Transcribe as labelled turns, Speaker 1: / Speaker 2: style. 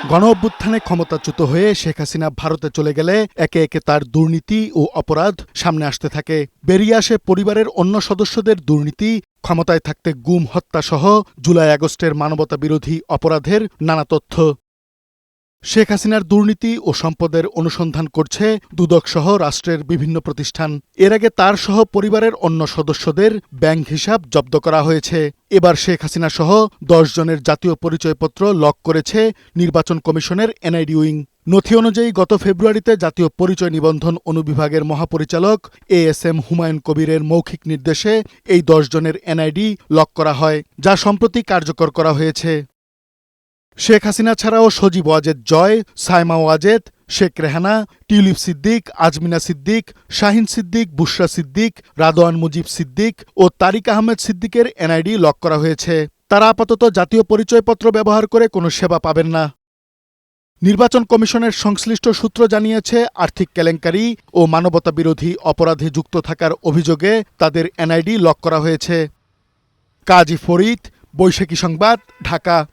Speaker 1: গণ-অভ্যুত্থানে ক্ষমতাচ্যুত হয়ে শেখ হাসিনা ভারতে চলে গেলে একে একে তার দুর্নীতি ও অপরাধ সামনে আসতে থাকে। বেরিয়ে আসে পরিবারের অন্য সদস্যদের দুর্নীতি, ক্ষমতায় থাকতে গুম হত্যাসহ জুলাই-আগস্টের মানবতাবিরোধী অপরাধের নানা তথ্য। শেখ হাসিনার দুর্নীতি ও সম্পদের অনুসন্ধান করছে দুদকসহ রাষ্ট্রের বিভিন্ন প্রতিষ্ঠান। এর আগে তার সহ পরিবারের অন্য সদস্যদের ব্যাংক হিসাব জব্দ করা হয়েছে। এবার শেখ হাসিনা সহ ১০ জনের জাতীয় পরিচয়পত্র লক করেছে নির্বাচন কমিশনের এনআইডি উইং। নথি অনুযায়ী গত ফেব্রুয়ারিতে জাতীয় পরিচয় নিবন্ধন অনুবিভাগের মহাপরিচালক এএসএম হুমায়ুন কবিরের মৌখিক নির্দেশে এই ১০ জনের এনআইডি লক করা হয়, যা সম্প্রতি কার্যকর করা হয়েছে। শেখ হাসিনা ছাড়াও সজীব ওয়াজেদ জয়, সায়মা ওয়াজেদ, শেখ রেহানা, টিউলিপ সিদ্দিক, আজমিনা সিদ্দিক, শাহিন সিদ্দিক, বুশরা সিদ্দিক, রাদোয়ান মুজিব সিদ্দিক ও তারিক আহমেদ সিদ্দিকের এনআইডি লক করা হয়েছে। তারা আপাতত জাতীয় পরিচয়পত্র ব্যবহার করে কোনো সেবা পাবেন না। নির্বাচন কমিশনের সংশ্লিষ্ট সূত্র জানিয়েছে, আর্থিক কেলেঙ্কারি ও মানবতাবিরোধী অপরাধে যুক্ত থাকার অভিযোগে তাদের এনআইডি লক করা হয়েছে। কাজী ফরিদ, বৈশাখী সংবাদ, ঢাকা।